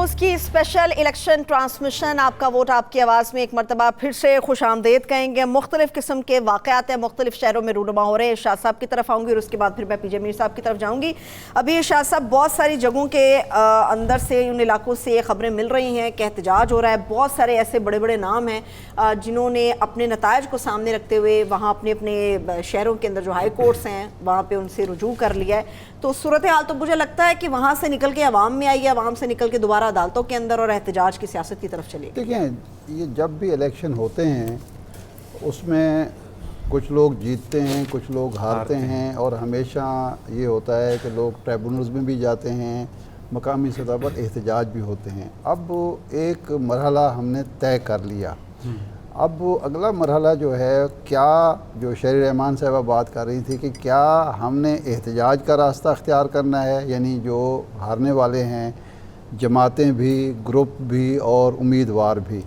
News کی special election transmission آپ کا ووٹ آپ کی آواز میں ایک مرتبہ پھر سے خوش آمدید کہیں گے۔ مختلف قسم کے واقعات ہیں، مختلف شہروں میں رونما ہو رہے ہیں۔ ارشاد صاحب کی طرف آؤں گی اور اس کے بعد پھر میں پی جے میر صاحب کی طرف جاؤں گی۔ ابھی ارشاد صاحب بہت ساری جگہوں کے اندر سے، ان علاقوں سے یہ خبریں مل رہی ہیں کہ احتجاج ہو رہا ہے۔ بہت سارے ایسے بڑے بڑے نام ہیں جنہوں نے اپنے نتائج کو سامنے رکھتے ہوئے وہاں اپنے شہروں کے اندر جو ہائی کورٹس ہیں وہاں پہ ان سے رجوع کر لیا ہے۔ تو صورتحال تو مجھے لگتا ہے کہ وہاں سے نکل کے عوام میں آئی ہے، عوام سے نکل کے دوبارہ عدالتوں کے اندر اور احتجاج کی سیاست کی طرف چلی۔ دیکھیں، یہ جب بھی الیکشن ہوتے ہیں اس میں کچھ لوگ جیتتے ہیں، کچھ لوگ ہارتے ہیں، اور ہمیشہ یہ ہوتا ہے کہ لوگ ٹریبونلز میں بھی جاتے ہیں، مقامی سطح پر احتجاج بھی ہوتے ہیں۔ اب ایک مرحلہ ہم نے طے کر لیا، اب اگلا مرحلہ جو ہے، کیا جو شہری رحمان صاحبہ بات کر رہی تھی کہ کیا ہم نے احتجاج کا راستہ اختیار کرنا ہے، یعنی جو ہارنے والے ہیں جماعتیں بھی، گروپ بھی اور امیدوار بھی،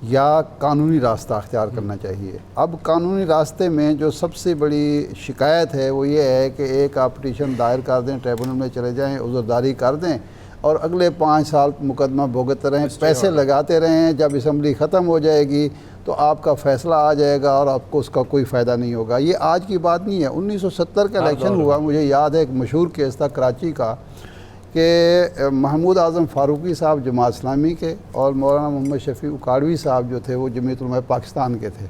یا قانونی راستہ اختیار کرنا چاہیے۔ اب قانونی راستے میں جو سب سے بڑی شکایت ہے وہ یہ ہے کہ ایک آپ پٹیشن دائر کر دیں، ٹریبونل میں چلے جائیں، عذرداری کر دیں اور اگلے 5 سال مقدمہ بھگتتے رہیں، پیسے لگاتے رہیں، جب اسمبلی ختم ہو جائے گی تو آپ کا فیصلہ آ جائے گا اور آپ کو اس کا کوئی فائدہ نہیں ہوگا۔ یہ آج کی بات نہیں ہے، 1970 کا الیکشن ہوا، مجھے یاد ہے ایک مشہور کیس تھا کراچی کا کہ محمود اعظم فاروقی صاحب جماعت اسلامی کے اور مولانا محمد شفیع اکاڑوی صاحب جو تھے وہ جمعیت علماء پاکستان کے تھے۔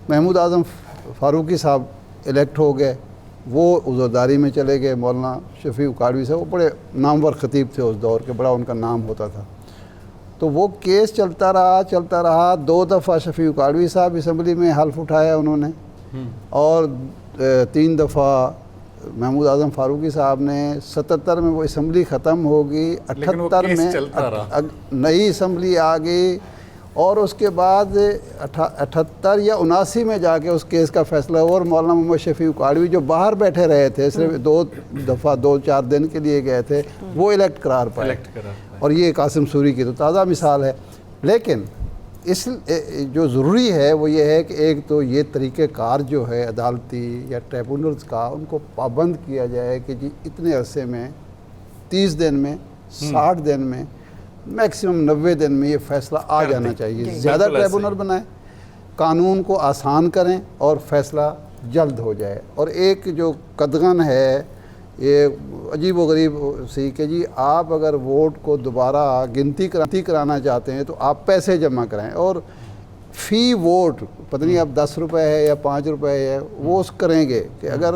محمود اعظم فاروقی صاحب الیکٹ ہو گئے، وہ عذرداری میں چلے گئے۔ مولانا شفیع اکاڑوی صاحب وہ بڑے نامور خطیب تھے اس دور کے، بڑا ان کا نام ہوتا تھا۔ تو وہ کیس چلتا رہا 2 دفعہ شفیع اکاڑوی صاحب اسمبلی میں حلف اٹھایا انہوں نے، اور 3 دفعہ محمود اعظم فاروقی صاحب نے۔ 77 میں وہ اسمبلی ختم ہوگی، 78 میں نئی اسمبلی آ گئی، اور اس کے بعد 78 یا 79 میں جا کے اس کیس کا فیصلہ ہوا، اور مولانا محمد شفیع اکاڑوی جو باہر بیٹھے رہے تھے، صرف 2 دفعہ 2-4 دن کے لیے گئے تھے، وہ الیکٹ قرار پائے۔ اور یہ قاسم سوری کی تو تازہ مثال ہے۔ لیکن اس جو ضروری ہے وہ یہ ہے کہ ایک تو یہ طریقہ کار جو ہے عدالتی یا ٹریبونلز کا، ان کو پابند کیا جائے کہ جی اتنے عرصے میں، 30 دن میں، 60 دن میں، میکسیمم 90 دن میں یہ فیصلہ آ جانا چاہیے۔ زیادہ ٹریبونل بنائیں، قانون کو آسان کریں اور فیصلہ جلد ہو جائے۔ اور ایک جو قدغن ہے یہ عجیب و غریب سی کہ جی آپ اگر ووٹ کو دوبارہ گنتی کرانا چاہتے ہیں تو آپ پیسے جمع کرائیں، اور فی ووٹ پتہ نہیں اب 10 روپے ہے یا 5 روپے ہے، وہ اس کریں گے کہ اگر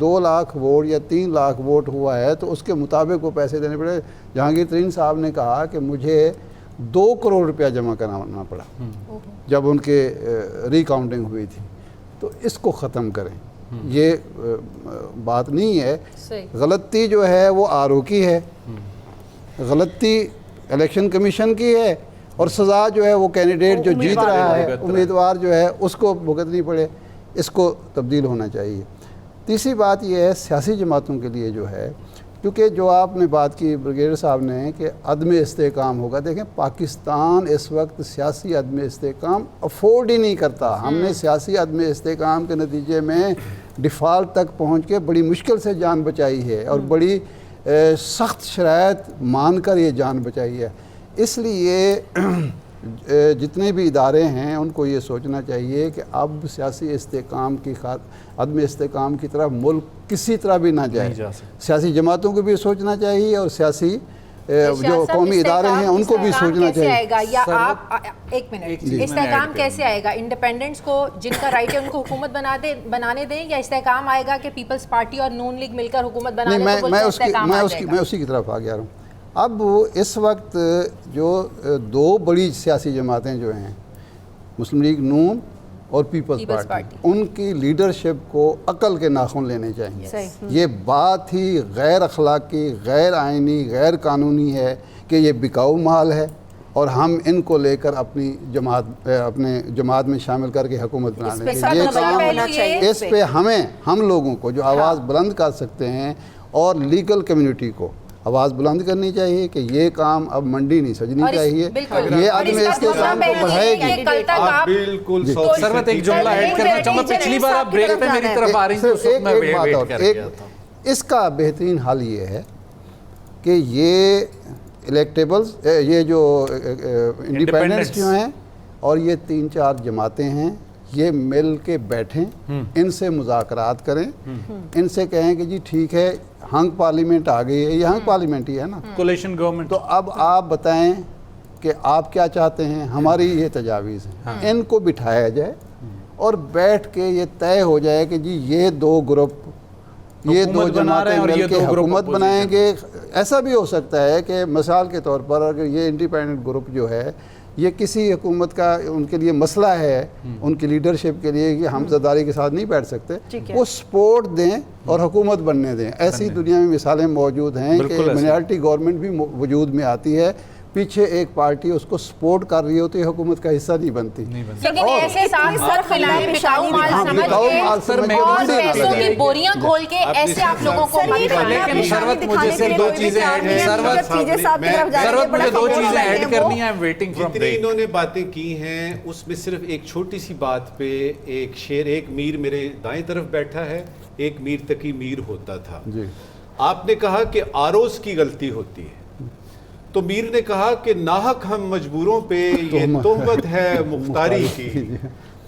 2 لاکھ ووٹ یا 3 لاکھ ووٹ ہوا ہے تو اس کے مطابق وہ پیسے دینے پڑے۔ جہانگیر ترین صاحب نے کہا کہ مجھے 2 کروڑ روپیہ جمع کرنا پڑا جب ان کے ری کاؤنٹنگ ہوئی تھی۔ تو اس کو ختم کریں، یہ بات نہیں ہے۔ غلطی جو ہے وہ RO کی ہے، غلطی الیکشن کمیشن کی ہے، اور سزا جو ہے وہ کینڈیڈیٹ جو جیت رہا ہے، امیدوار جو ہے اس کو بھگتنی پڑے۔ اس کو تبدیل ہونا چاہیے۔ تیسری بات یہ ہے سیاسی جماعتوں کے لیے جو ہے، کیونکہ جو آپ نے بات کی بریگیڈیئر صاحب نے کہ عدم استحکام ہوگا، دیکھیں پاکستان اس وقت سیاسی عدم استحکام افورڈ ہی نہیں کرتا۔ ہم نے سیاسی عدم استحکام کے نتیجے میں ڈیفالٹ تک پہنچ کے بڑی مشکل سے جان بچائی ہے، اور بڑی سخت شرائط مان کر یہ جان بچائی ہے۔ اس لیے جتنے بھی ادارے ہیں ان کو یہ سوچنا چاہیے کہ اب سیاسی استحکام کی عدم استحکام کی طرف ملک کسی طرح بھی نہ جائے۔ سیاسی جماعتوں کو بھی سوچنا چاہیے، اور سیاسی جو قومی ادارے ہیں ان کو بھی سوچنا چاہیے۔ یا آپ ایک منٹ، استحکام کیسے آئے گا؟ انڈیپینڈنٹس کو جن کا رائٹ ہے ان کو حکومت بنانے دیں، یا استحکام آئے گا کہ پیپلز پارٹی اور نون لیگ مل کر حکومت بنا لیں؟ میں اسی کی طرف آ گیا ہوں۔ اب اس وقت جو 2 بڑی سیاسی جماعتیں جو ہیں، مسلم لیگ نون اور پیپلز پارٹی، ان کی لیڈرشپ کو عقل کے ناخن لینے چاہیے۔ یہ بات ہی غیر اخلاقی، غیر آئینی، غیر قانونی ہے کہ یہ بکاؤ مال ہے، اور ہم ان کو لے کر اپنی اپنے جماعت میں شامل کر کے حکومت بنا لیں گے۔ یہ کام اس پہ ہم لوگوں کو جو آواز بلند کر سکتے ہیں، اور لیگل کمیونٹی کو آواز بلند کرنی چاہیے کہ یہ کام اب منڈی نہیں سجنی چاہیے، یہ عدم استحکام کو بڑھائے گی۔ بالکل سر میں ایک جملہ ایڈ کرنا چاہوں گا، پچھلی بار آپ بریک پہ میری طرف آ رہی تھی، اس وقت میں ویٹ کر گیا تھا۔ اس کا بہترین حل یہ ہے کہ یہ الیکٹیبلز یہ جو انڈیپینڈنٹس جو ہیں اور یہ 3-4 جماعتیں ہیں یہ مل کے بیٹھیں, ان سے مذاکرات کریں, ان سے کہیں کہ جی ٹھیک ہے ہنگ پارلیمنٹ آ گئی ہے, یہ ہنگ پارلیمنٹ ہی ہے نا, کولیشن گورنمنٹ, تو اب آپ بتائیں کہ آپ کیا چاہتے ہیں, ہماری یہ تجاویز ہیں, ان کو بٹھایا جائے اور بیٹھ کے یہ طے ہو جائے کہ جی یہ 2 گروپ یہ 2 جماعتیں مل کے حکومت بنائیں گے. ایسا بھی ہو سکتا ہے کہ مثال کے طور پر اگر یہ انڈیپینڈنٹ گروپ جو ہے یہ کسی حکومت کا ان کے لیے مسئلہ ہے, ان کی لیڈرشپ کے لیے کہ ہم زداری کے ساتھ نہیں بیٹھ سکتے, وہ سپورٹ دیں اور حکومت بننے دیں. ایسی دنیا میں مثالیں موجود ہیں کہ مائنارٹی گورنمنٹ بھی وجود میں آتی ہے, پیچھے ایک پارٹی اس کو سپورٹ کر رہی ہوتی ہے, حکومت کا حصہ نہیں بنتی. لیکن ایسے ساتھ کھلانے بکاؤ مال سمجھ کے اور پیسوں کی بوریاں کھول کے ایسے آپ لوگوں کو لیکن سروت مجھے صرف 2 چیزیں ایڈ کرنی ہیں. جتنی انہوں نے باتیں کی ہیں اس میں صرف ایک چھوٹی سی بات پہ ایک شعر, ایک میر میرے دائیں طرف بیٹھا ہے, ایک میر تقی میر ہوتا تھا. آپ نے کہا کہ آروز کی غلطی ہوتی ہے, تو میر نے کہا کہ ناحق ہم مجبوروں پہ یہ تہمت ہے مختاری کی,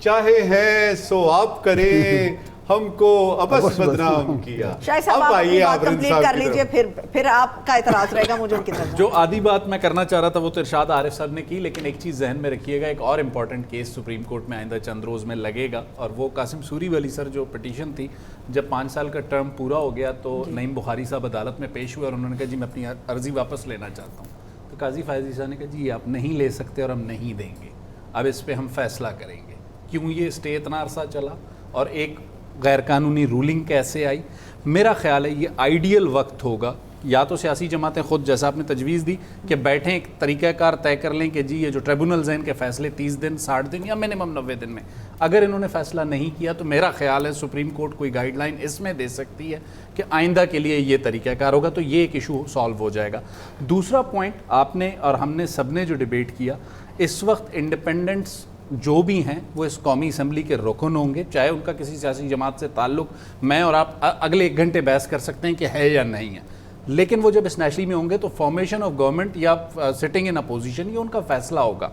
چاہے ہے سو آپ کریں ہم کو ابس بدنام کیا. اب آئیے آپ کمپلیٹ کر لیجئے, پھر آپ کا اعتراض رہے گا مجھے ان کی طرف. جو آدھی بات میں کرنا چاہ رہا تھا وہ تو ارشاد عارف صاحب نے کی, لیکن ایک چیز ذہن میں رکھیے گا, ایک اور امپورٹنٹ کیس سپریم کورٹ میں آئندہ چند روز میں لگے گا, اور وہ قاسم سوری والی سر جو پٹیشن تھی, جب 5 سال کا ٹرم پورا ہو گیا تو نعیم بخاری صاحب عدالت میں پیش ہوئے اور انہوں نے کہا جی میں اپنی عرضی واپس لینا چاہتا ہوں. تو قاضی فائزی صاحب نے کہا جی آپ نہیں لے سکتے اور ہم نہیں دیں گے, اب اس پہ ہم فیصلہ کریں گے. کیوں یہ اسٹے اتنا عرصہ چلا اور ایک غیر قانونی رولنگ کیسے آئی؟ میرا خیال ہے یہ آئیڈیل وقت ہوگا, یا تو سیاسی جماعتیں خود جیسا آپ نے تجویز دی کہ بیٹھیں ایک طریقہ کار طے کر لیں کہ جی یہ جو ٹریبونلز ہیں ان کے فیصلے 30 دن 60 دن یا منیمم 90 دن میں, اگر انہوں نے فیصلہ نہیں کیا تو میرا خیال ہے سپریم کورٹ کوئی گائیڈ لائن اس میں دے سکتی ہے کہ آئندہ کے لیے یہ طریقہ کار ہوگا, تو یہ ایک ایشو سالو ہو جائے گا. دوسرا پوائنٹ آپ نے اور ہم نے سب نے جو ڈیبیٹ کیا, اس وقت انڈیپینڈنٹس جو بھی ہیں وہ اس قومی اسمبلی کے رکن ہوں گے, چاہے ان کا کسی سیاسی جماعت سے تعلق میں اور آپ اگلے 1 گھنٹے بحث کر سکتے ہیں کہ ہے یا نہیں ہے, لیکن وہ جب اسنیشلی میں ہوں گے تو فارمیشن آف گورنمنٹ یا سٹنگ ان اپوزیشن یہ ان کا فیصلہ ہوگا.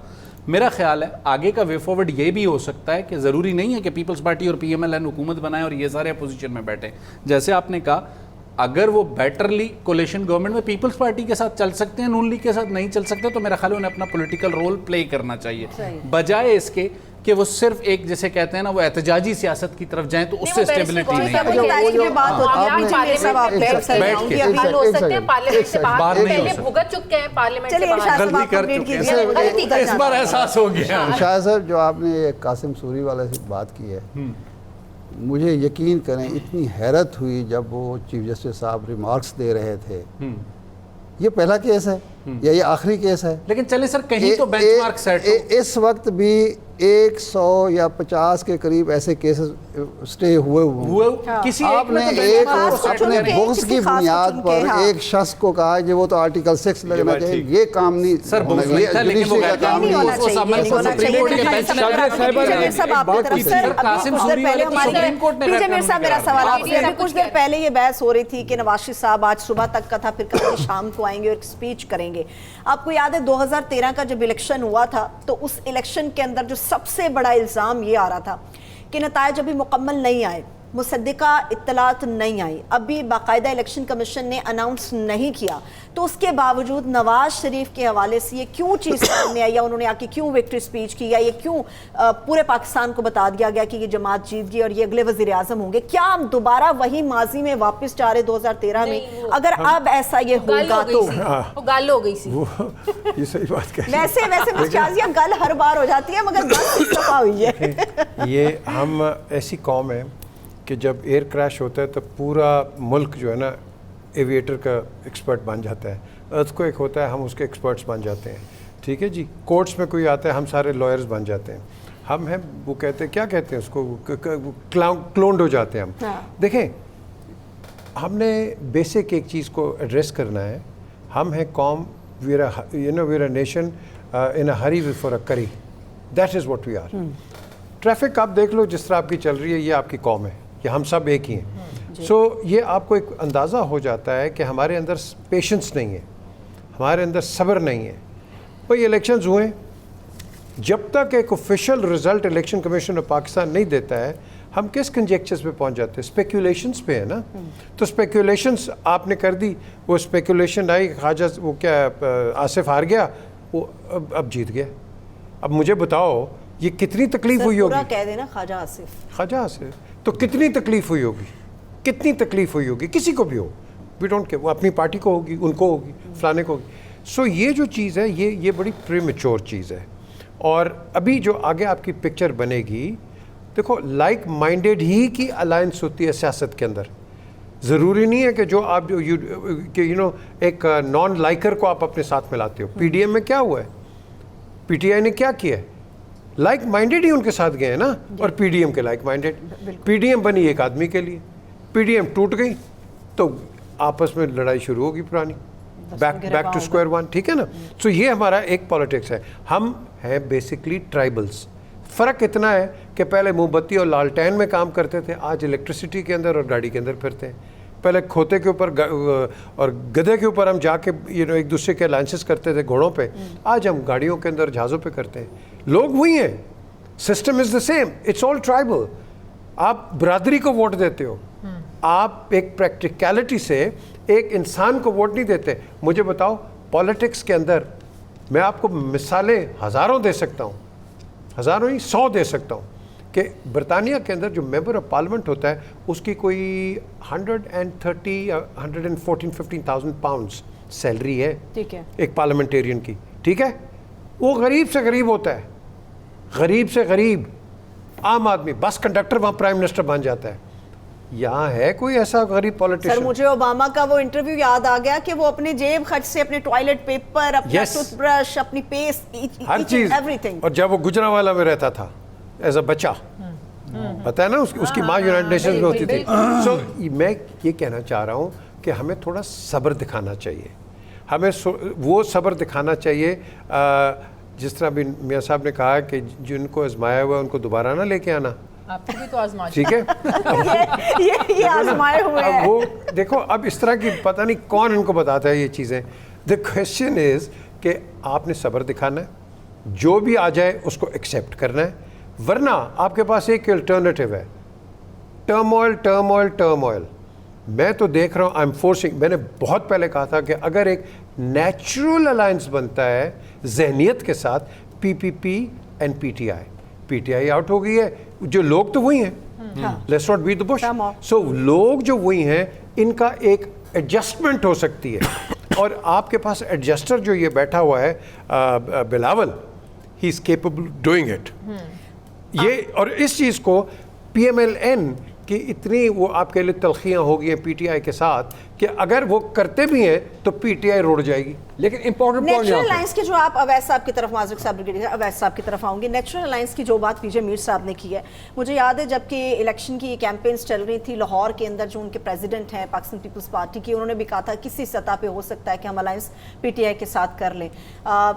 میرا خیال ہے آگے کا وے فارورڈ یہ بھی ہو سکتا ہے کہ ضروری نہیں ہے کہ پیپلز پارٹی اور پی ایم ایل این حکومت بنائیں اور یہ سارے اپوزیشن میں بیٹھیں. جیسے آپ نے کہا اگر وہ بیٹرلی کولیشن گورنمنٹ میں پیپلز پارٹی کے ساتھ چل سکتے ہیں, نون لیگ کے ساتھ نہیں چل سکتے, تو میرا خیال ہے انہیں اپنا پولیٹیکل رول پلے کرنا چاہیے, بجائے اس کے کہ وہ صرف ایک جیسے کہتے ہیں نا وہ احتجاجی سیاست کی طرف جائیں, تو اس سے اسٹیبلٹی نہیں ہے. اس بار احساس ہو گیا. شاہ صاحب جو آپ نے قاسم سوری والے سے بات کی ہے, مجھے یقین کریں اتنی حیرت ہوئی جب وہ چیف جسٹس صاحب ریمارکس دے رہے تھے. یہ پہلا کیس ہے یا یہ آخری کیس ہے؟ لیکن چلے سر کہیں تو بینچ مارک سیٹ ہو. اس وقت بھی 100 یا 50 کے قریب ایسے کیسز سٹے ہوئے. آپ نے ایک اپنے بغض کی بنیاد پر ایک شخص کو کہا کہ وہ تو آرٹیکل 6 لگنا چاہیے, یہ کام نہیں سر جوڈیشری کا کام نہیں ہے. کچھ دیر پہلے یہ بحث ہو رہی تھی کہ نواز شریف صاحب آج صبح تک کا تھا, پھر کل شام کو آئیں گے اور ایک اسپیچ کریں گے. آپ کو یاد ہے 2013 کا جب الیکشن ہوا تھا تو اس الیکشن کے اندر جو سب سے بڑا الزام یہ آ رہا تھا کہ نتائج ابھی مکمل نہیں آئے, مصدقہ اطلاعات نہیں آئی, ابھی باقاعدہ الیکشن کمیشن نے اناؤنس نہیں کیا, تو اس کے باوجود نواز شریف کے حوالے سے یہ کیوں چیز سامنے آئی, یا انہوں نے آ کے کیوں وکٹری سپیچ کی, یا یہ کیوں پورے پاکستان کو بتا دیا گیا کہ یہ جماعت جیت گئی اور یہ اگلے وزیر اعظم ہوں گے؟ کیا ہم دوبارہ وہی ماضی میں واپس جا رہے 2013 میں؟ اگر اب ایسا یہ ہوگا تو گل ہو گئی سی. یہ صحیح بات کہہ ویسے مستعزیہ گل ہر بار ہو جاتی ہے, مگر بس دفعہ ہوئی ہے. یہ ہم ایسی قوم ہے کہ جب ایئر کریش ہوتا ہے تو پورا ملک جو ہے نا ایویٹر کا ایکسپرٹ بن جاتا ہے. ارتھ کوئک ہوتا ہے ہم اس کے ایکسپرٹس بن جاتے ہیں, ٹھیک ہے جی. کورٹس میں کوئی آتا ہے ہم سارے لائرز بن جاتے ہیں. ہم ہیں وہ کہتے ہیں کیا کہتے ہیں اس کو, کلونڈ ہو جاتے ہیں ہم. دیکھیں ہم نے بیسک ایک چیز کو ایڈریس کرنا ہے. ہم ہیں قوم, where a nation in a hurry for a curry, that is what we are. Traffic آپ دیکھ لو جس طرح آپ کی چل رہی ہے, یہ آپ کی قوم ہے, یہ ہم سب ایک ہی ہیں. سو یہ آپ کو ایک اندازہ ہو جاتا ہے کہ ہمارے اندر پیشنس نہیں ہے. ہمارے اندر صبر نہیں ہے. بھائی الیکشنز ہوئے, جب تک ایک official result election commission of Pakistan نہیں دیتا ہے ہم کس کنجیکچرز پہ پہنچ جاتے ہیں؟ اسپیکولیشنز پہ ہے نا. تو اسپیکولیشنز آپ نے کر دی, وہ اسپیکولیشن آئی, خواجہ وہ کیا آصف ہار گیا, وہ اب جیت گیا. اب مجھے بتاؤ یہ کتنی تکلیف ہوئی ہوگی؟ پورا کہہ دینا خواجہ آصف. خواجہ آصف تو کتنی تکلیف ہوئی ہوگی, کتنی تکلیف ہوئی ہوگی, کسی کو بھی ہو, وی ڈونٹ کیئر, وہ اپنی پارٹی کو ہوگی, ان کو ہوگی, فلانے کو ہوگی. سو یہ جو چیز ہے یہ بڑی پریمیچور چیز ہے. اور ابھی جو آگے آپ کی پکچر بنے گی, دیکھو لائک مائنڈیڈ ہی کی الائنس ہوتی ہے سیاست کے اندر. ضروری نہیں ہے کہ جو آپ ایک نان لائکر کو آپ اپنے ساتھ ملاتے ہو. پی ڈی ایم میں کیا ہوا ہے, پی ٹی آئی نے کیا کیا ہے, لائک مائنڈیڈ ہی ان کے ساتھ گئے ہیں نا, اور پی ڈی ایم کے like minded. P D M بنی ایک آدمی کے لیے, پی ڈی ایم ٹوٹ گئی تو آپس میں لڑائی شروع ہوگی پرانی, بیک ٹو اسکوائر ون. ٹھیک ہے نا. سو یہ ہمارا ایک پالیٹکس ہے. ہم ہیں بیسکلی ٹرائبلس. فرق اتنا ہے کہ پہلے موم بتی اور لالٹین میں کام کرتے تھے, آج الیکٹریسٹی کے اندر اور گاڑی کے اندر پھرتے ہیں. پہلے کھوتے کے اوپر اور گدھے کے اوپر ہم جا کے ایک دوسرے کے الائنسز کرتے تھے گھوڑوں پہ, آج ہم گاڑیوں کے اندر جہازوں پہ کرتے ہیں. لوگ وہی ہیں, system is the same, it's all tribal. آپ برادری کو ووٹ دیتے ہو, آپ ایک پریکٹیکلٹی سے ایک انسان کو ووٹ نہیں دیتے. مجھے بتاؤ پالیٹکس کے اندر میں آپ کو مثالیں ہزاروں دے سکتا ہوں, ہزاروں ہی 100 دے سکتا ہوں, کہ برطانیہ کے اندر جو ممبر آف پارلیمنٹ ہوتا ہے اس کی کوئی 114,000-15,000 پاؤنڈس سیلری ہے, ٹھیک ہے, ایک پارلیمنٹیرین کی. ٹھیک ہے, وہ غریب سے غریب ہوتا ہے, غریب سے غریب عام آدمی, بس کنڈکٹر وہاں پرائم منسٹر بن جاتا ہے. یہاں ہے کوئی ایسا غریب سر پولیٹیشین؟ مجھے اوباما کا وہ انٹرویو یاد آ گیا کہ وہ اپنے جیب خرچ سے اپنے ٹوائلٹ پیپر, اپنا ٹوتھ برش, اپنی پیسٹ, ہر چیز, اور جب وہ گجرانوالہ میں رہتا تھا ایز اے بچہ, پتہ ہے نا اس کی ماں یونائٹڈ نیشنز میں ہوتی تھی. سو میں یہ کہنا چاہ رہا ہوں کہ ہمیں تھوڑا صبر دکھانا چاہیے, ہمیں وہ صبر دکھانا چاہیے جس طرح بھی میاں صاحب نے کہا کہ جن کو آزمایا ہوا ہے ان کو دوبارہ نہ لے کے آنا. آپ کو بھی تو آزمائش, ٹھیک ہے, یہ آزمائے ہوئے ہیں. وہ دیکھو اب اس طرح کی پتہ نہیں کون ان کو بتاتا ہے یہ چیزیں. دا کویسچن از کہ آپ نے صبر دکھانا ہے, جو بھی آ جائے اس کو ایکسیپٹ کرنا ہے, ورنہ آپ کے پاس ایک الٹرنیٹیو ہے, ٹرموائل ٹرموائل ٹرموائل. میں تو دیکھ رہا ہوں, آئی ایم فورسنگ, میں نے بہت پہلے کہا تھا کہ اگر ایک نیچرل الائنس بنتا ہے ذہنیت کے ساتھ, P P P and P T I, P T I out ہو گئی ہے, جو لوگ تو وہی ہیں, let's not beat the bush. So لوگ جو وہی ہیں ان کا ایک ایڈجسٹمنٹ ہو سکتی ہے, اور آپ کے پاس ایڈجسٹر جو یہ بیٹھا ہوا ہے بلاول, ہی از کیپیبل ڈوئنگ اٹ. یہ اور اس چیز کو پی ایم ایل این کی اتنی وہ آپ کے لیے تلخیاں ہو گئی ہیں پی ٹی آئی کے ساتھ کہ اگر وہ کرتے بھی ہیں تو پی ٹی آئی روڑ جائے گی. لیکن امپورٹنٹ پوائنٹ نیچرل الائنس کی جو آپ اویس صاحب کی طرف, معذرت صاحب اویس صاحب کی طرف آؤں گی. نیچرل الائنس کی جو بات پی جے میر صاحب نے کی ہے, مجھے یاد ہے جب کہ الیکشن کی کیمپینز چل رہی تھی لاہور کے اندر, جو ان کے پریزیڈنٹ ہیں پاکستان پیپلز پارٹی کی, انہوں نے بھی کہا تھا کسی سطح پہ ہو سکتا ہے کہ ہم الائنس پی ٹی آئی کے ساتھ کر لیں.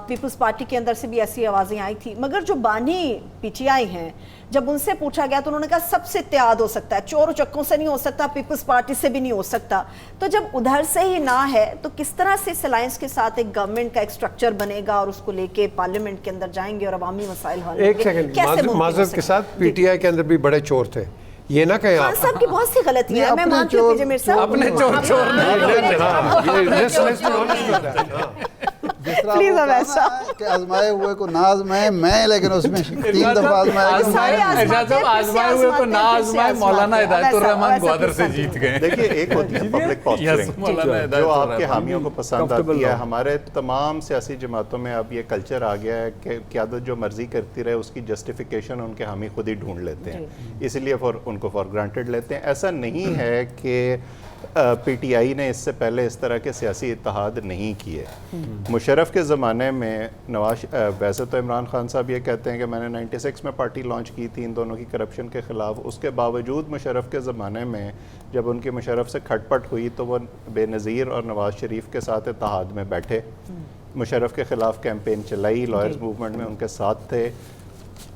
پیپلز پارٹی کے اندر سے بھی ایسی آوازیں آئی تھی, مگر جو بانی پی ٹی آئی ہیں جب ان سے پوچھا گیا تو انہوں نے کہا سب سے اتحاد ہو سکتا ہے, چور و چکوں سے نہیں ہو سکتا, پیپلز پارٹی سے بھی نہیں ہو سکتا. تو جب ادھر سے ہی نہ ہے تو کس طرح سے اس الائنس کے ساتھ ایک گورنمنٹ کا ایک سٹرکچر بنے گا اور اس کو لے کے پارلیمنٹ کے اندر جائیں گے اور عوامی مسائل حل ہوں گے؟ ایک سیکنڈ, معذرت کے ساتھ پی ٹی آئی کے اندر بھی بڑے چور تھے, یہ نہ کہیں خان صاحب کی بہت سی غلطیاں ہیں, میں مانتی ہوں پی جے میر صاحب اپنے چور چور جس طرح وہ کہا کہ آزمائے ہوئے کو نہ آزمائے, میں لیکن اس میں 3 دفعہ آزمائے ہوئے کو نہ آزمائے. مولانا ہدایت الرحمان گوادر سے جیت گئے. دیکھیے ایک ہوتی ہے پبلک پوسچرنگ جو آپ کے حامیوں کو پسند آتی ہے. ہمارے تمام سیاسی جماعتوں میں اب یہ کلچر آ گیا ہے کہ قیادت جو مرضی کرتی رہے اس کی جسٹیفیکیشن ان کے حامی خود ہی ڈھونڈ لیتے ہیں, اس لیے ان کو فار گرانٹیڈ لیتے ہیں. ایسا نہیں ہے کہ پی ٹی آئی نے اس سے پہلے اس طرح کے سیاسی اتحاد نہیں کیے. مشرف کے زمانے میں ویسے تو عمران خان صاحب یہ کہتے ہیں کہ میں نے 96 میں پارٹی لانچ کی تھی ان دونوں کی کرپشن کے خلاف. اس کے باوجود مشرف کے زمانے میں جب ان کی مشرف سے کھٹ پٹ ہوئی تو وہ بے نظیر اور نواز شریف کے ساتھ اتحاد میں بیٹھے, مشرف کے خلاف کیمپین چلائی, لائرز موومنٹ میں ان کے ساتھ تھے.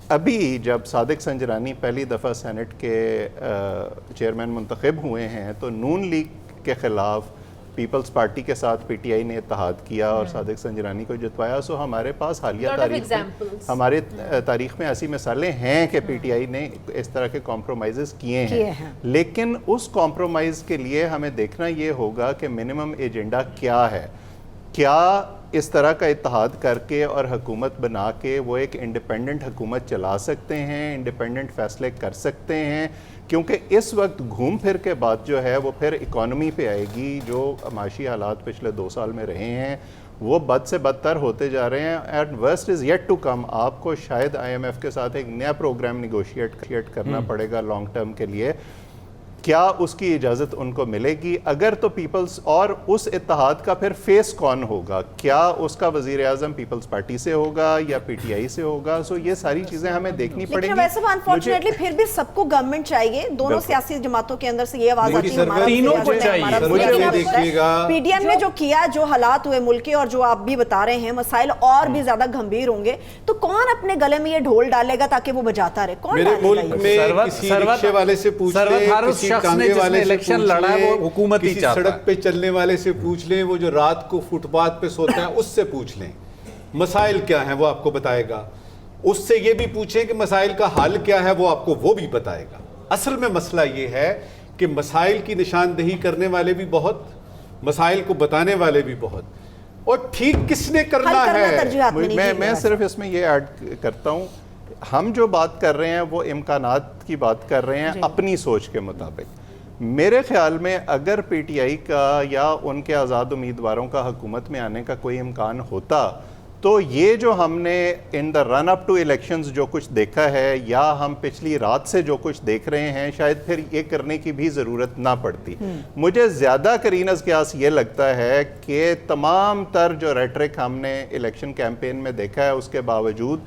ابھی جب صادق سنجرانی پہلی دفعہ سینٹ کے چیئرمین منتخب ہوئے ہیں تو نون لیگ کے خلاف پیپلز پارٹی کے ساتھ پی ٹی آئی نے اتحاد کیا اور صادق سنجرانی کو جتوایا. سو ہمارے پاس حالیہ ہماری تاریخ میں ایسی مثالیں ہیں کہ پی ٹی آئی نے اس طرح کے کمپرومائزز کیے ہیں, لیکن اس کمپرومائز کے لیے ہمیں دیکھنا یہ ہوگا کہ منیمم ایجنڈا کیا ہے. کیا اس طرح کا اتحاد کر کے اور حکومت بنا کے وہ ایک انڈیپینڈنٹ حکومت چلا سکتے ہیں, انڈیپینڈنٹ فیصلے کر سکتے ہیں؟ کیونکہ اس وقت گھوم پھر کے بات جو ہے وہ پھر اکانومی پہ آئے گی. جو معاشی حالات پچھلے 2 سال میں رہے ہیں وہ بد سے بدتر ہوتے جا رہے ہیں. At worst is yet to come. آپ کو شاید آئی ایم ایف کے ساتھ ایک نیا پروگرام نیگوشیٹ کرنا پڑے گا لانگ ٹرم کے لیے. کیا اس کی اجازت ان کو ملے گی؟ اگر تو پیپلز, اور اس اتحاد کا پھر فیس کون ہوگا؟ کیا اس کا وزیر اعظم پیپلز پارٹی سے ہوگا یا پی ٹی آئی سے ہوگا؟ سو یہ ساری چیزیں ہمیں دیکھنی پڑیں گی. لیکن ویسے انفارچونیٹلی پھر بھی سب کو گورنمنٹ چاہیے, دونوں سیاسی جماعتوں کے اندر سے یہ آواز آتی ہے تینوں کو چاہیے. پی ڈی ایم نے جو کیا, جو حالات ہوئے ملک کے, اور جو آپ بھی بتا رہے ہیں مسائل اور بھی زیادہ گمبھیر ہوں گے, تو کون اپنے گلے میں یہ ڈھول ڈالے گا تاکہ وہ بجاتا رہے؟ کون میرے ملک میں کسی رکشے والے سے پوچھ لیں, کسی ٹانگے والے سے پوچھ لیں, کسی سڑک پہ چلنے والے سے پوچھ لیں, وہ جو رات کو فٹ پاتھ پہ سوتا ہے اس سے پوچھ لیں مسائل کیا ہیں, وہ آپ کو بتائے گا. اس سے یہ بھی پوچھیں کہ مسائل کا حل کیا ہے, وہ آپ کو وہ بھی بتائے گا. اصل میں مسئلہ یہ ہے کہ مسائل کی نشاندہی کرنے والے بھی بہت, مسائل کو بتانے والے بھی بہت, اور ٹھیک کس نے کرنا ہے. میں صرف اس میں یہ ایڈ کرتا ہوں, ہم جو بات کر رہے ہیں وہ امکانات کی بات کر رہے ہیں اپنی سوچ کے مطابق. میرے خیال میں اگر پی ٹی آئی کا یا ان کے آزاد امیدواروں کا حکومت میں آنے کا کوئی امکان ہوتا تو یہ جو ہم نے ان دا رن اپ ٹو الیکشنز جو کچھ دیکھا ہے یا ہم پچھلی رات سے جو کچھ دیکھ رہے ہیں شاید پھر یہ کرنے کی بھی ضرورت نہ پڑتی. مجھے زیادہ قرین از قیاس یہ لگتا ہے کہ تمام تر جو ریٹرک ہم نے الیکشن کیمپین میں دیکھا ہے اس کے باوجود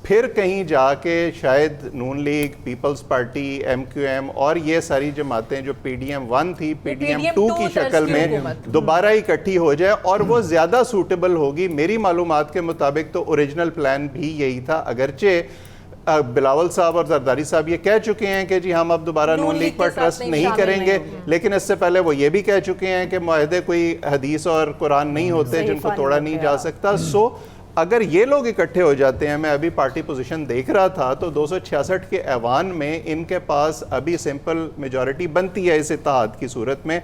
پھر کہیں جا کے شاید Noon League, Peoples Party, M Q M اور یہ ساری جماعتیں جو پی ڈی ایم 1 تھی پی ڈی ایم 2 کی شکل میں دوبارہ اکٹھی ہو جائے, اور وہ زیادہ سوٹیبل ہوگی. میری معلومات کے مطابق تو اوریجنل پلان بھی یہی تھا, اگرچہ بلاول صاحب اور زرداری صاحب یہ کہہ چکے ہیں کہ جی ہم اب دوبارہ نون لیگ پر ٹرسٹ نہیں کریں گے, لیکن اس سے پہلے وہ یہ بھی کہہ چکے ہیں کہ معاہدے کوئی حدیث اور قرآن نہیں ہوتے جن کو توڑا نہیں جا سکتا. سو اگر یہ لوگ اکٹھے ہو جاتے ہیں, میں ابھی پارٹی پوزیشن دیکھ رہا تھا تو 266 کے ایوان میں ان کے پاس ابھی سمپل میجورٹی بنتی ہے اس اتحاد کی صورت میں,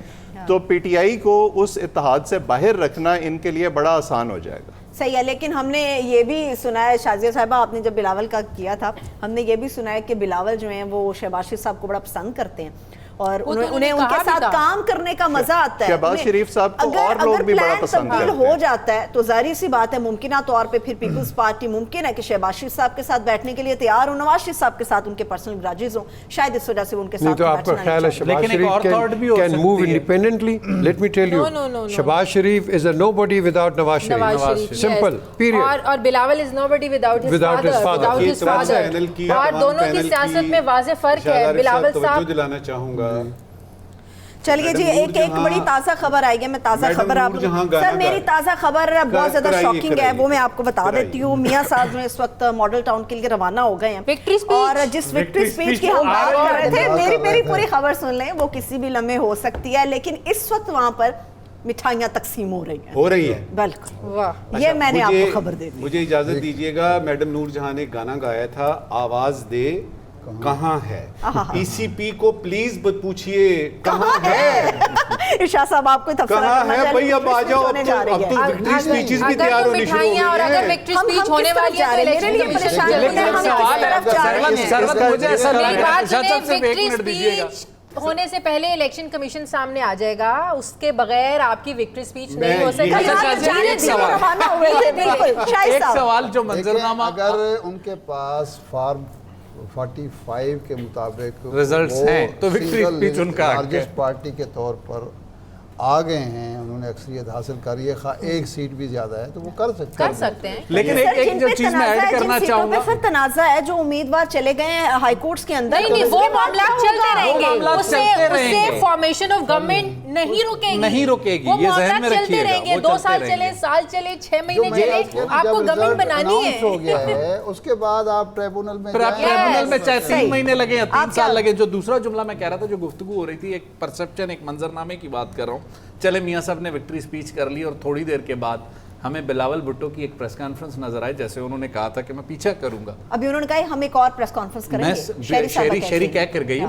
تو پی ٹی آئی کو اس اتحاد سے باہر رکھنا ان کے لیے بڑا آسان ہو جائے گا. صحیح ہے, لیکن ہم نے یہ بھی سنا ہے, شازیہ صاحبہ آپ نے جب بلاول کا کیا تھا, ہم نے یہ بھی سنا ہے کہ بلاول جو ہیں وہ شہباز شریف صاحب کو بڑا پسند کرتے ہیں اور انہیں ان کے ساتھ کام کرنے کا مزہ آتا ہے. شہباز شریف صاحب کو اور لوگ بھی بڑا پسند کرتے ہیں. اگر پلان تبدیل ہو جاتا ہے تو ظاہر سی بات ہے ممکنہ طور پہ پھر پیپلز پارٹی ممکن ہے کہ شہباز شریف صاحب کے ساتھ بیٹھنے کے لیے تیار ہو, نواز شریف صاحب کے ساتھ ان کے پرسنل گراجز ہوں, شاید اس وجہ سے ان کے ساتھ تو آپ کا خیال ہے Shahbaz Sharif can move independently? Let me tell you, Shahbaz Sharif is a nobody without Nawaz Sharif, simple period. اور Bilawal is nobody without his father. اور دونوں کی سیاست میں واضح فرق ہے. بلاول صاحب دلانا چاہوں گا. چلیے جی, ایک بڑی تازہ خبر آئی ہے, میں تازہ خبر آپ سر میری تازہ خبر بہت زیادہ شاکنگ ہے, وہ میں آپ کو بتا دیتی ہوں. میاں صاحب میں اس وقت ماڈل ٹاؤن کے لیے روانہ ہو گئے ہیں, اور جس وکٹری اسپیچ کی ہم بات کر رہے تھے, میری پوری خبر سن لیں, وہ کسی بھی لمحے ہو سکتی ہے, لیکن اس وقت وہاں پر مٹھائیاں تقسیم ہو رہی ہیں. بالکل, یہ میں نے آپ کو خبر دے دی. مجھے اجازت دیجیے گا, میڈم نور جہاں نے گانا گایا تھا آواز دے کہاں ہے, ای سی پی کو پلیز پوچھئے کہاں ہے. ارشاد صاحب آپ کو کہاں ہے بھئی, اب آ جاؤ, اب تو وکٹری سپیچز بھی تیار ہونی شروع ہو گئی ہیں. اگر وکٹری سپیچ ہونے والی ہے تو میرے لیے پریشان ہونے سے پہلے الیکشن کمیشن سامنے آ جائے گا, اس کے بغیر آپ کی وکٹری سپیچ نہیں ہو سکتی. ایک سوال جو منظرنامہ, اگر ان کے پاس فارم 45 کے مطابق ریزلٹس ہیں تو وکٹری اسپیچ ان کا لارجسٹ پارٹی کے طور پر آ گئے ہیں, انہوں نے اکثریت حاصل کری ہے, ایک سیٹ بھی زیادہ ہے تو وہ کر سکتے ہیں. لیکن ایک جو چیز میں ایڈ کرنا چاہوں گا, پھر تنازع ہے جو امیدوار چلے گئے ہیں ہائی کورٹس کے اندر, نہیں وہ معاملات چلتے رہیں گے, اس سے فارمیشن آف گورنمنٹ نہیں رکے گی, یہ ذہن میں رکھیے گا. 2 سال چلے, سال چلے, 6 مہینے چلے, آپ کو گورنمنٹ بنانی ہے. ہو گیا ہے اس کے بعد آپ ٹریبونل میں ٹریبونل میں چاہے 3 مہینے لگے یا 3 سال لگے. جو دوسرا جملہ میں کہہ رہا تھا, جو گفتگو ہو رہی تھی, ایک پرسپشن, ایک منظرنامے کی بات کر رہا ہوں, چلے میاں صاحب نے وکٹری سپیچ کر لی اور تھوڑی دیر کے بعد ہمیں بلاول بھٹو کی ایک پریس کانفرنس نظر آئی جیسے انہوں نے کہا تھا کہ میں پیچھا کروں گا. ابھی انہوں نے کہا ہم ایک اور پریس کانفرنس کریں گے. شیری کہہ کر گئی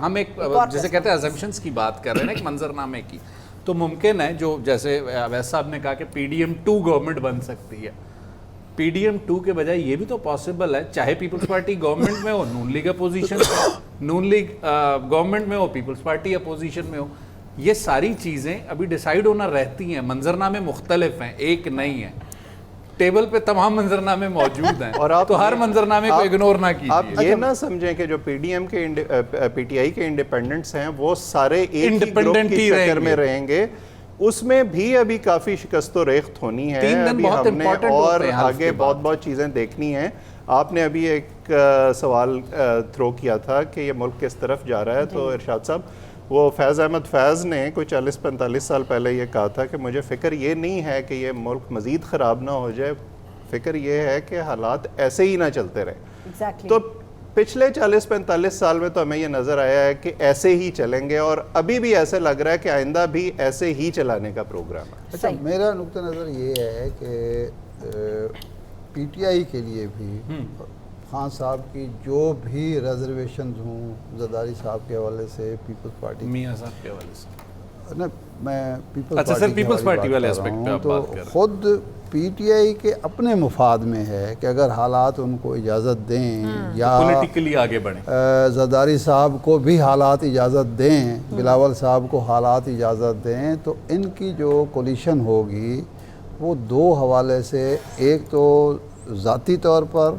ہم ایک جیسے کہتے ہیں اسمپشنز کی بات کر رہے ہیں ایک منظر نامے کی. تو ممکن ہے جو جیسے اویس صاحب نے کہا کہ PDM-2 گورنمنٹ بن سکتی ہے. PDM-2 کے بجائے یہ بھی تو پاسبل ہے چاہے پیپلز پارٹی گورنمنٹ میں ہو, نون لیگ اپوزیشن نون لیگ گورنمنٹ میں ہو, پیپلز پارٹی اپوزیشن میں ہو. یہ ساری چیزیں ابھی ڈیسائیڈ ہونا رہتی ہیں. منظرنامے مختلف ہیں, ایک نہیں ہے. ٹیبل پہ تمام منظرنامے موجود ہیں اور آپ تو ہر منظرنامے کو اگنور نہ کیجیے. آپ یہ نہ سمجھیں کہ جو PDM کے PTI کے انڈیپینڈنٹس ہیں وہ سارے ایک ہی گروپ کی چکر میں رہیں گے. اس میں بھی ابھی کافی شکست و ریخت ہونی ہے. ابھی ہم نے اور آگے بہت چیزیں دیکھنی ہیں. آپ نے ابھی ایک سوال تھرو کیا تھا کہ یہ ملک کس طرف جا رہا ہے, تو ارشاد صاحب وہ فیض احمد فیض نے کوئی 40-45 سال پہلے یہ کہا تھا کہ مجھے فکر یہ نہیں ہے کہ یہ ملک مزید خراب نہ ہو جائے, فکر یہ ہے کہ حالات ایسے ہی نہ چلتے رہیں. تو پچھلے 40-45 سال میں تو ہمیں یہ نظر آیا ہے کہ ایسے ہی چلیں گے اور ابھی بھی ایسے لگ رہا ہے کہ آئندہ بھی ایسے ہی چلانے کا پروگرام ہے. اچھا, میرا نقطہ نظر یہ ہے کہ PTI کے لیے بھی خان صاحب کی جو بھی ریزرویشنز ہوں زرداری صاحب کے حوالے سے, پیپلز پارٹی میاں صاحب کے حوالے سے نا, میں پیپلز پارٹی والے اسپیکٹ پہ تو خود PTI کے اپنے مفاد میں ہے کہ اگر حالات ان کو اجازت دیں یا پولیٹیکلی آگے بڑھیں, زرداری صاحب کو بھی حالات اجازت دیں, بلاول صاحب کو حالات اجازت دیں, تو ان کی جو کولیشن ہوگی وہ دو حوالے سے, ایک تو ذاتی طور پر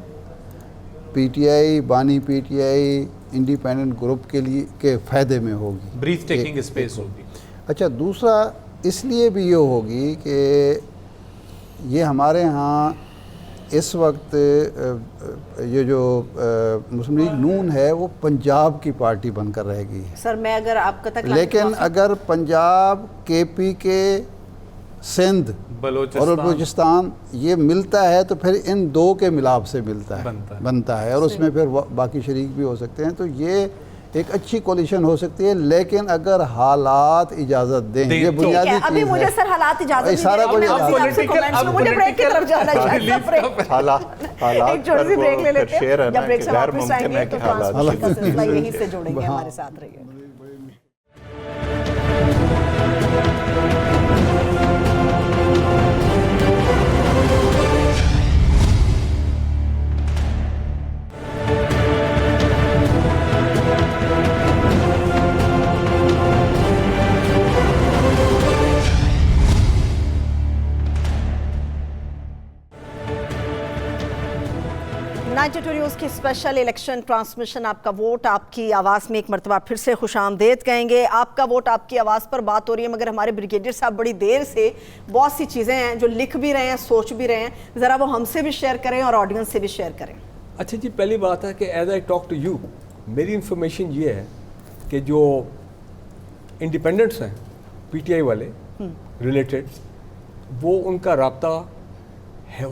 PTI بانی PTI انڈیپینڈنٹ گروپ کے لیے کے فائدے میں ہوگی, بریتھ ٹیکنگ اسپیس ہوگی. اچھا, دوسرا اس لیے بھی یہ ہوگی کہ یہ ہمارے ہاں اس وقت یہ جو مسلم لیگ نون ہے وہ پنجاب کی پارٹی بن کر رہ گئی ہے. سر میں اگر آپ کا تک لیکن اگر پنجاب KP کے سندھ اور بلوچستان یہ ملتا ہے تو پھر ان دو کے ملاپ سے بنتا ہے اور اس میں پھر باقی شریک بھی ہو سکتے ہیں. تو یہ ایک اچھی کولیشن ہو سکتی ہے, لیکن اگر حالات اجازت دیں, یہ بنیادی چیز ہے. ابھی مجھے سر حالات اجازت سارا مجھے بریک کی طرف جانا چاہیے. ایک چھوٹی سی بریک لے لیتے ہیں, جب بریک سے واپس آئیں گے تو ٹرانسمیشن کا سلسلہ یہی سے جوڑیں گے. ہمارے ساتھ رہیے. نیوز کی اسپیشل الیکشن ٹرانسمیشن آپ کا ووٹ آپ کی آواز میں ایک مرتبہ پھر سے خوش آمدید کہیں گے. آپ کا ووٹ آپ کی آواز پر بات ہو رہی ہے, مگر ہمارے بریگیڈیئر صاحب بڑی دیر سے بہت سی چیزیں ہیں جو لکھ بھی رہے ہیں, سوچ بھی رہے ہیں, ذرا وہ ہم سے بھی شیئر کریں اور آڈینس سے بھی شیئر کریں. اچھا جی, پہلی بات ہے کہ as I talk to you, میری انفارمیشن یہ ہے کہ جو انڈیپینڈنٹس ہیں PTI والے ریلیٹڈ, وہ ان کا رابطہ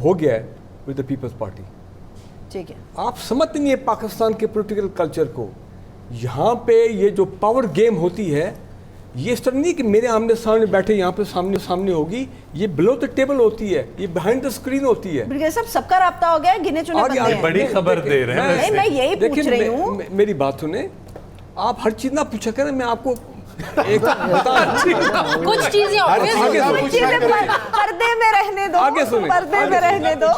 ہو گیا ہے ود دا پیپلز پارٹی. ٹھیک ہے, آپ سمجھتے نہیں ہیں پاکستان کے پولیٹیکل کلچر کو. یہاں پہ یہ جو پاور گیم ہوتی ہے, یہ اس طرح نہیں کہ میرے آمنے سامنے بیٹھے یہاں پہ سامنے ہوگی, یہ بلو دا ٹیبل ہوتی ہے, یہ بیہائنڈ دا اسکرین ہوتی ہے. بریگیڈیئر صاحب سب کا رابطہ ہو گیا ہے, گنے چنے بندے ہیں. بڑی خبر دے رہے ہیں. میں یہی پوچھ رہی ہوں, میری بات سنیں, آپ ہر چیز نہ پوچھا کریں, میں آپ کو ایک کچھ چیزیں پردے میں رہنے دو, پردے میں رہنے دو.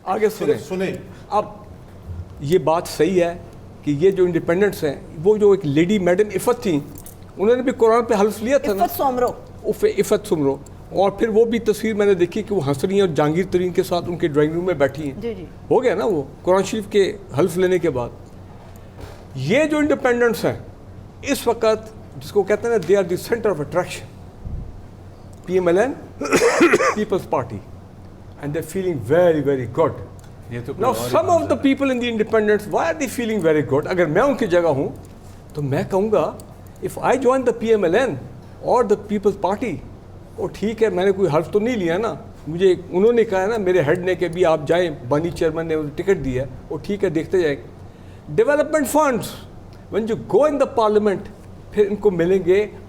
آگے سنیں. اب یہ بات صحیح ہے کہ یہ جو انڈیپینڈنٹس ہیں, وہ جو ایک لیڈی میڈم عفت تھیں, انہوں نے بھی قرآن پہ حلف لیا تھا نا, عفت سمرو, اور پھر وہ بھی تصویر میں نے دیکھی کہ وہ ہنس رہی ہیں اور جہانگیر ترین کے ساتھ ان کے ڈرائنگ روم میں بیٹھی ہیں. ہو گیا نا وہ قرآن شریف کے حلف لینے کے بعد. یہ جو انڈیپینڈنٹس ہیں اس وقت, جس کو کہتے ہیں نا, they are the centre of attraction, PMLN Peoples Party, and they feeling very very good. Now some of the people in the independents, why are they feeling very good? اگر میں ان کی جگہ ہوں تو میں کہوں گا if I join the PMLN or the People's Party, وہ ٹھیک ہے, میں نے کوئی حرف تو نہیں لیا نا, مجھے انہوں نے کہا نا میرے ہیڈ نے کہ بھی آپ جائیں, بانی چیئرمین نے ٹکٹ دیا, وہ ٹھیک ہے دیکھتے جائیں. Development funds when you go in the parliament, پھر ان کو ملیں گے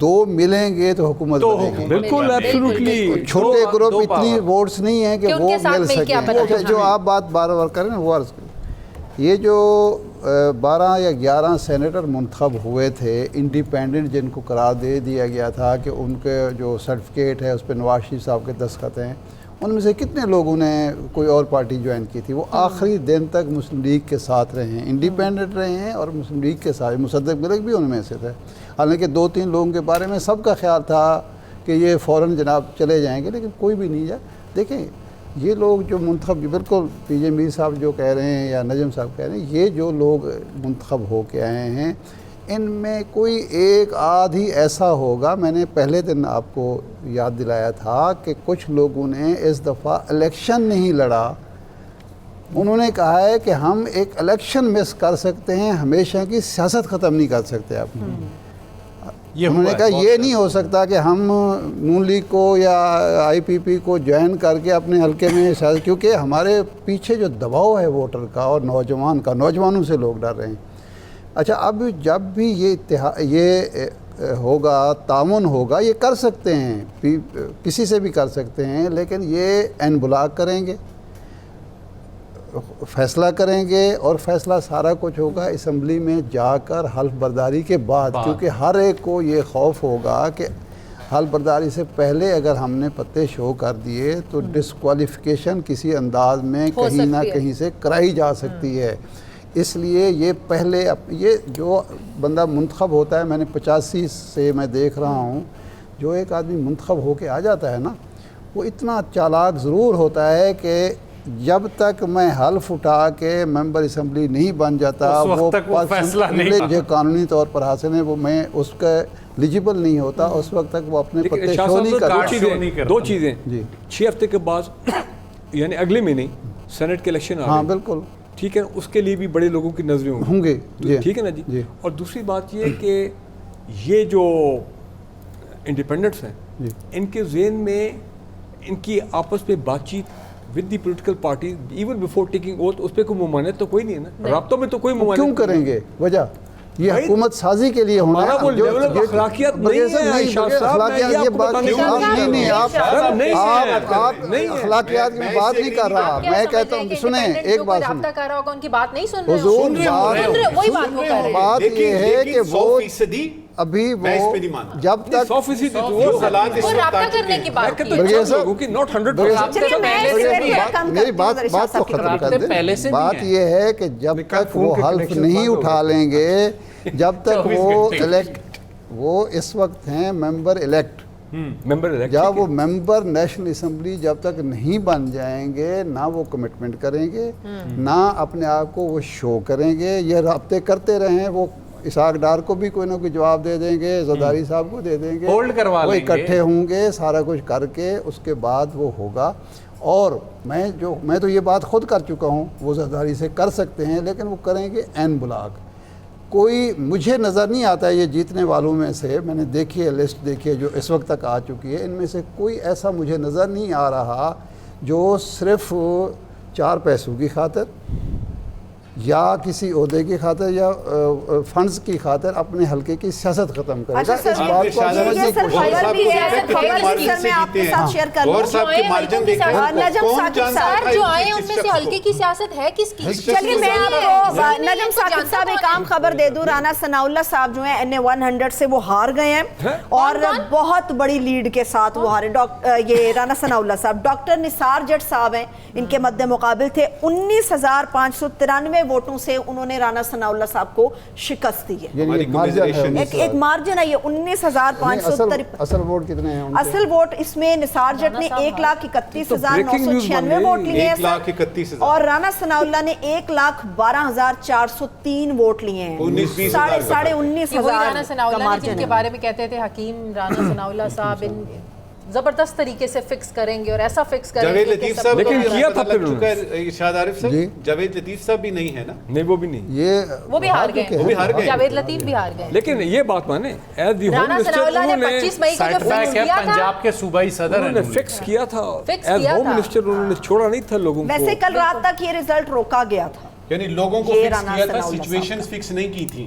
دو ملیں گے تو حکومت بنے گی. بالکل ایبسولوٹلی چھوٹے گروپ اتنی ووٹس نہیں ہیں کہ وہ مل سکیں. جو آپ بات بار بار کریں وہ عرض کریں, یہ جو 12 یا 11 سینیٹر منتخب ہوئے تھے انڈیپینڈنٹ, جن کو قرار دے دیا گیا تھا کہ ان کے جو سرٹیفکیٹ ہے اس پہ نواز شریف صاحب کے دستخط ہیں, ان میں سے کتنے لوگوں نے کوئی اور پارٹی جوائن کی تھی؟ وہ آخری دن تک مسلم لیگ کے ساتھ رہے ہیں, انڈیپینڈنٹ رہے ہیں اور مسلم لیگ کے ساتھ. مصدق ملک بھی ان میں سے تھے, حالانکہ 2-3 لوگوں کے بارے میں سب کا خیال تھا کہ یہ فوراً جناب چلے جائیں گے, لیکن کوئی بھی نہیں جائے. دیکھیں یہ لوگ جو منتخب, بالکل پی جے میر صاحب جو کہہ رہے ہیں یا نجم صاحب کہہ رہے ہیں, یہ جو لوگ منتخب ہو کے آئے ہیں ان میں کوئی ایک آدھ ہی ایسا ہوگا. میں نے پہلے دن آپ کو یاد دلایا تھا کہ کچھ لوگوں نے اس دفعہ الیکشن نہیں لڑا. انہوں نے کہا ہے کہ ہم ایک الیکشن مس کر سکتے ہیں, ہمیشہ کی سیاست ختم نہیں کر سکتے آپ. انہوں نے کہا یہ نہیں ہو سکتا کہ ہم نون لیگ کو یا آئی پی پی کو جوائن کر کے اپنے حلقے میں, کیونکہ ہمارے پیچھے جو دباؤ ہے ووٹر کا اور نوجوان کا, نوجوانوں سے لوگ ڈر رہے ہیں. اچھا اب جب بھی یہ ہوگا, تعاون ہوگا, یہ کر سکتے ہیں, کسی سے بھی کر سکتے ہیں, لیکن یہ این بلاک کریں گے, فیصلہ کریں گے, اور فیصلہ سارا کچھ ہوگا اسمبلی میں جا کر حلف برداری کے بعد. کیونکہ ہر ایک کو یہ خوف ہوگا کہ حلف برداری سے pہلے اگر ہم نے پتے شو کر دیے تو ڈسکوالیفیکیشن کسی انداز میں کہیں نہ کہیں سے کرائی جا سکتی ہے. اس لیے یہ پہلے یہ جو بندہ منتخب ہوتا ہے, میں نے 85 سے میں دیکھ رہا ہوں, جو ایک آدمی منتخب ہو کے آ جاتا ہے نا, وہ اتنا چالاک ضرور ہوتا ہے کہ جب تک میں حلف اٹھا کے ممبر اسمبلی نہیں بن جاتا, وہ فیصلہ نہیں جو قانونی طور پر حاصل ہے وہ میں اس کا ایلیجیبل نہیں ہوتا, اس وقت تک وہ اپنے پتے شو نہیں کرتا. 2 چیزیں, 6 ہفتے کے بعد یعنی اگلے مہینے سینٹ کے الیکشن آ رہے ہیں. ہاں بالکل ٹھیک ہے, اس کے لیے بھی بڑے لوگوں کی نظریں ہوں گے. ٹھیک ہے نا جی. اور دوسری بات یہ کہ یہ جو انڈیپینڈنٹس ہیں ان کے ذہن میں ان کی آپس میں بات چیت with the political party even before taking oath, اس پہ کوئی ممانعت تو کوئی نہیں ہے نا, رابطوں میں تو کوئی ممانعت کیوں کریں گے؟ وجہ یہ حکومت سازی کے لیے ہونا ہے. وہ لیول آف اخلاقیات نہیں ہے شاہ صاحب, یہ بات نہیں, آپ اخلاقیات کی بات نہیں کر رہا. میں کہتا ہوں سنیں, ایک بات رابطہ کر رہا ہوگا, ان کی بات نہیں سن حضور, بات یہ ہے کہ وہ ابھی وہ جب تک میری بات کو ختم کر دیں. بات یہ ہے کہ جب تک وہ حلف نہیں اٹھا لیں گے, جب تک وہ اس وقت ہیں ممبر الیکٹ, جب وہ ممبر نیشنل اسمبلی جب تک نہیں بن جائیں گے, نہ وہ کمٹمنٹ کریں گے, نہ اپنے آپ کو وہ شو کریں گے. یہ رابطے کرتے رہیں, وہ اسحاق ڈار کو بھی کوئی نہ کوئی جواب دے دیں گے, زرداری صاحب کو دے دیں گے, وہ اکٹھے ہوں گے, سارا کچھ کر کے اس کے بعد وہ ہوگا. اور میں تو یہ بات خود کر چکا ہوں, وہ زرداری سے کر سکتے ہیں, لیکن وہ کریں گے این بلاک. کوئی مجھے نظر نہیں آتا ہے یہ جیتنے والوں میں سے, میں نے دیکھی ہے لسٹ دیکھی ہے جو اس وقت تک آ چکی ہے, ان میں سے کوئی ایسا مجھے نظر نہیں آ رہا جو صرف 4 پیسوں کی خاطر یا کسی عہدے کی خاطر یا فنڈز کی خاطر اپنے حلقے کی سیاست ختم کرے گا. اس بات کو سمجھنے کی جو آئے ہیں ان میں سے حلقے کی سیاست ہے کس کی؟ چلیے میں آپ کو نجم ثاقب صاحب ایک عام خبر دے دوں. رانا ثناء اللہ صاحب جو ہیں NA-100 سے وہ ہار گئے ہیں اور بہت بڑی لیڈ کے ساتھ وہ ہارے. یہ رانا ثناء اللہ صاحب ڈاکٹر نثار جٹ صاحب ہیں, ان کے مد مقابل تھے. 19,593 ووٹوں سے انہوں نے رانا ثناء اللہ صاحب کو شکست دی ہے. ایک مارجن ہے یہ 19,593. اصل ووٹ کتنے ہیں؟ اصل ووٹ اس میں نثار جٹ نے 1,31,996 ووٹ لیے ہیں اور رانا ثناء اللہ نے 1,12,403 ووٹ لیے ہیں. 19,500 رانا ثناء اللہ جن کے بارے میں کہتے تھے حکیم رانا ثناء اللہ صاحب زبردست طریقے سے فکس کریں گے اور ایسا فکس کریں گے. جاوید لطیف صاحب لیکن کیا تھا پھر ارشاد عارف صاحب, جاوید لطیف صاحب بھی نہیں ہے نا؟ نہیں وہ بھی نہیں, وہ بھی ہار گئے, جاوید لطیف بھی ہار گئے. لیکن یہ بات مانے رانا ثناء اللہ نے 25 مئی کو جو فکس کیا تھا, پنجاب کے صوبائی صدر انہوں نے فکس کیا تھا ایز ہوم منسٹر, انہوں نے چھوڑا نہیں تھا لوگوں کو. ویسے کل رات تک یہ رزلٹ روکا گیا تھا, یعنی لوگوں کو فکس کیا تھا, سچویشنز فکس نہیں کی تھی.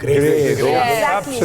grace.